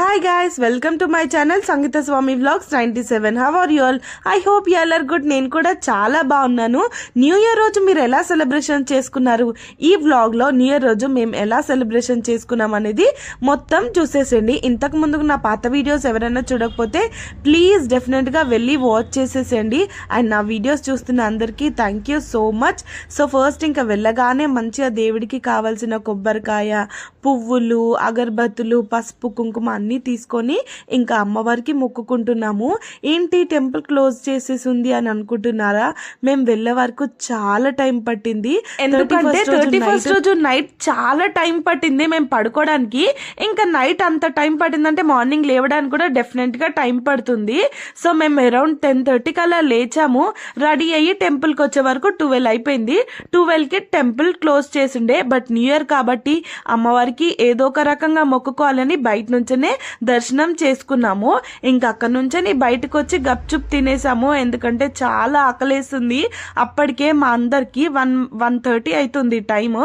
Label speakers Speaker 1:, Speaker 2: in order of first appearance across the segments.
Speaker 1: Hi guys, welcome to my channel Sangeeta Swami Vlogs 97. How are you all? I hope you all are good. నేను కూడా చాలా బాగున్నాను. New year రోజు మీరు ఎలా సెలబ్రేషన్ చేసుకున్నారు? ఈ వ్లాగ్ లో న్యూ ఇయర్ రోజు మేము ఎలా సెలబ్రేషన్ చేసుకున్నాం అనేది మొత్తం చూసేసేయండి. ఇంతకు ముందు నా పాత వీడియోస్ ఎవరైనా చూడకపోతే ప్లీజ్ డెఫినెట్ గా వెళ్ళి వాచ్ చేసేసేయండి. అండ్ నా వీడియోస్ చూస్తున్న అందరికీ thank you so much. So first ఇంకా వెళ్ళగానే మంచిగా దేవుడికి కావాల్సిన కొబ్బరికాయ, పువ్వులు, అగరబత్తులు, పసుపు, కుంకుమ అన్నీ తీసుకొని ఇంకా అమ్మవారికి మొక్కుకుంటున్నాము. ఏంటి టెంపుల్ క్లోజ్ చేసేసి ఉంది అని అనుకుంటున్నారా? మేము వెళ్ళే వరకు చాలా టైం పట్టింది. ఎందుకంటే 31st రోజు నైట్ చాలా టైం పట్టింది మేము పడుకోవడానికి. ఇంకా నైట్ అంత టైం పట్టిందంటే మార్నింగ్ లేవడానికి కూడా డెఫినెట్ గా టైం పడుతుంది. సో మేము అరౌండ్ 10:30 కల్లా లేచాము. రెడీ అయ్యి టెంపుల్ కి వచ్చే వరకు 12 అయిపోయింది. 12 కి టెంపుల్ క్లోజ్ చేసిండే. బట్ న్యూ ఇయర్ కాబట్టి అమ్మవారికి ఏదో ఒక రకంగా మొక్కుకోవాలని బయట నుంచే దర్శనం చేసుకున్నాము. ఇంకా అక్కడ నుంచి బయటకు వచ్చి గప్చుప్ తినేసాము. ఎందుకంటే చాలా ఆకలేస్తుంది. అప్పటికే మా అందరికి 1:30 అవుతుంది టైమ్.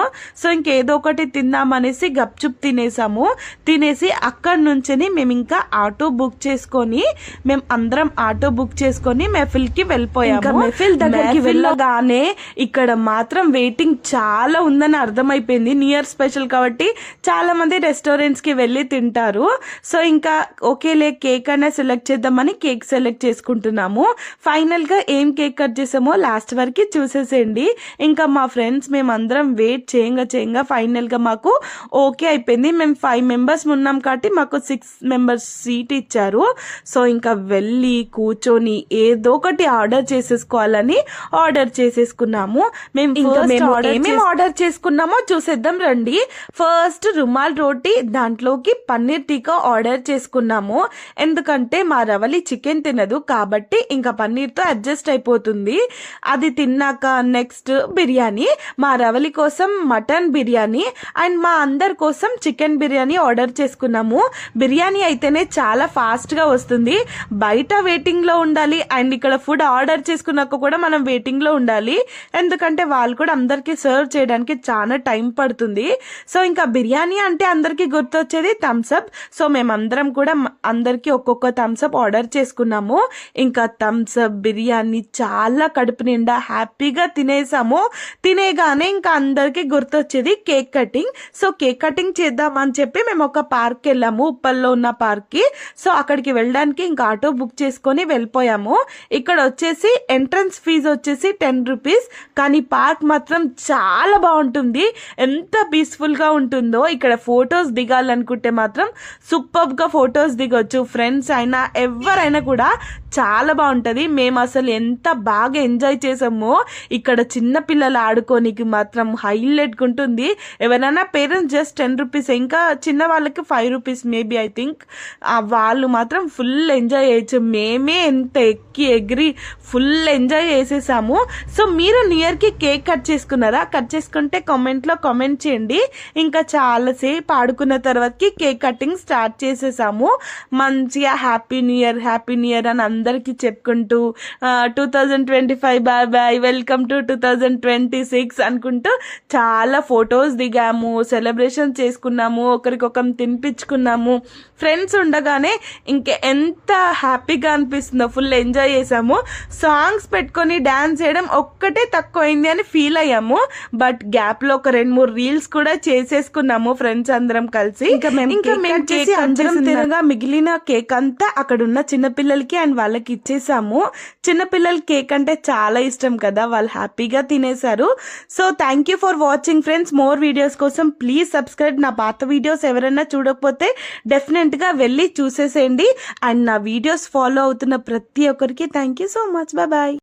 Speaker 1: సో ఇంకేదో ఒకటి తిందామనేసి గప్చుప్ తినేసాము. తినేసి అక్కడ నుంచి మేము ఇంకా ఆటో బుక్ చేసుకొని మెఫిల్ కి వెళ్ళిపోయాము. మెఫిల్ దగ్గరికి వెళ్ళగానే ఇక్కడ మాత్రం వెయిటింగ్ చాలా ఉందని అర్థమైపోయింది. న్యూ ఇయర్ స్పెషల్ కాబట్టి చాలా మంది రెస్టారెంట్స్ కి వెళ్ళి తింటారు. సో ఇంకా ఓకేలే కేక్ అయినా సెలెక్ట్ చేద్దామని కేక్ సెలెక్ట్ చేసుకుంటున్నాము. ఫైనల్ గా ఏం కేక్ కట్ చేసామో లాస్ట్ వరకు చూసేసేయండి. ఇంకా మా ఫ్రెండ్స్ మేమందరం వెయిట్ చేయంగా ఫైనల్ గా మాకు ఓకే అయిపోయింది. మేము 5 మెంబర్స్ ఉన్నాం కాబట్టి మాకు 6 మెంబర్స్ సీట్ ఇచ్చారు. సో ఇంకా వెళ్ళి కూర్చొని ఏదో ఒకటి ఆర్డర్ చేసేసుకోవాలని ఆర్డర్ చేసేసుకున్నాము. మేము ఏమేమి ఆర్డర్ చేసుకున్నామో చూసేద్దాం రండి. ఫస్ట్ రుమాల్ రోటీ, దాంట్లోకి పన్నీర్ టీకా ఆర్డర్ చేసుకున్నాము. ఎందుకంటే మా రవలి చికెన్ తినదు కాబట్టి ఇంకా పన్నీర్ తో అడ్జస్ట్ అయిపోతుంది. అది తిన్నాక నెక్స్ట్ బిర్యానీ, మా రవలి కోసం మటన్ బిర్యానీ అండ్ మా అందరి కోసం చికెన్ బిర్యానీ ఆర్డర్ చేసుకున్నాము. బిర్యానీ అయితేనే చాలా ఫాస్ట్ గా వస్తుంది. బయట వెయిటింగ్ లో ఉండాలి అండ్ ఇక్కడ ఫుడ్ ఆర్డర్ చేసుకున్నాక కూడా మనం వెయిటింగ్ లో ఉండాలి. ఎందుకంటే వాళ్ళు కూడా అందరికి సర్వ్ చేయడానికి చాలా టైం పడుతుంది. సో ఇంకా బిర్యానీ అంటే అందరికి గుర్తొచ్చేది థమ్స్ అప్. సో మేమందరం కూడా అందరికి ఒక్కొక్క థమ్స్ అప్ ఆర్డర్ చేసుకున్నాము. ఇంకా థమ్స్ అప్, బిర్యానీ చాలా కడుపు నిండా హ్యాపీగా తినేసాము. తినేగానే ఇంకా అందరికి గుర్తొచ్చేది cake cutting. So cake cutting చేద్దామని చెప్పి మేము ఒక పార్క్ వెళ్ళాము, ఉప్పల్లో ఉన్న పార్క్ కి. సో అక్కడికి వెళ్ళడానికి ఇంకా ఆటో బుక్ చేసుకొని వెళ్ళిపోయాము. ఇక్కడ వచ్చేసి ఎంట్రన్స్ ఫీజు వచ్చేసి 10 రూపీస్. కానీ పార్క్ మాత్రం చాలా బాగుంటుంది. ఎంత పీస్ఫుల్ గా ఉంటుందో. ఇక్కడ ఫొటోస్ దిగాలనుకుంటే మాత్రం సూపర్ గా ఫొటోస్ దిగొచ్చు. ఫ్రెండ్స్ అయినా ఎవరైనా కూడా చాలా బాగుంటది. మేము అసలు ఎంత బాగా ఎంజాయ్ చేసామో. ఇక్కడ చిన్న పిల్లలు ఆడుకోనికి మాత్రం హైలైట్ ఉంటుంది. ఎవరైనా పేరెంట్స్ జస్ట్ 10 రూపీస్, ఇంకా చిన్న వాళ్ళకి 5 రూపీస్ మేబీ ఐ థింక్. వాళ్ళు మాత్రం ఫుల్ ఎంజాయ్ చేయొచ్చు. మేమే ఎంత ఎక్కి ఎగిరి ఫుల్ ఎంజాయ్ చేసేసాము. సో మీరు న్యూ ఇయర్ కి కేక్ కట్ చేసుకున్నారా? కట్ చేసుకుంటే కామెంట్ లో కామెంట్ చేయండి. ఇంకా చాలాసేపు ఆడుకున్న తర్వాతకి కేక్ కటింగ్ స్టార్ట్ చేసేసాము. మంచిగా హ్యాపీ న్యూ ఇయర్ అని అందరికి చెప్పుకుంటూ 2025 బాయ్ బాయ్, వెల్కమ్ టు 2026 అనుకుంటూ చాలా ఫొటోస్ దిగాము, సెలబ్రేషన్ చేసుకున్నాము, ఒకరికొకరు తినిపించుకున్నాము. ఫ్రెండ్స్ ఉండగానే ఇంకా ఎంత హ్యాపీగా అనిపిస్తుందో. ఫుల్ ఎంజాయ్ చేసాము. సాంగ్స్ పెట్టుకొని డాన్స్ చేయడం ఒక్కటే తక్కువైంది అని ఫీల్ అయ్యాము. బట్ గ్యాప్ లో ఒక 2-3 రీల్స్ కూడా చేసేసుకున్నాము ఫ్రెండ్స్ అందరం కలిసి. ఇంకా మేము చేసి అందరం తినగా మిగిలిన కేక్ అంతా అక్కడ ఉన్న చిన్నపిల్లలకి అండ్ వాళ్ళకి ఇచ్చేసాము. చిన్నపిల్లల కేక్ అంటే చాలా ఇష్టం కదా, వాళ్ళు హ్యాపీగా తినేశారు. So thank you for watching friends. More videos కోసం ప్లీజ్ సబ్స్క్రైబ్. నా పాత వీడియోస్ ఎవరైనా చూడకపోతే డెఫినెట్ గా వెళ్ళి చూసేసేయండి. అండ్ నా వీడియోస్ ఫాలో అవుతున్న ప్రతి ఒక్కరికి thank you so much. Bye bye.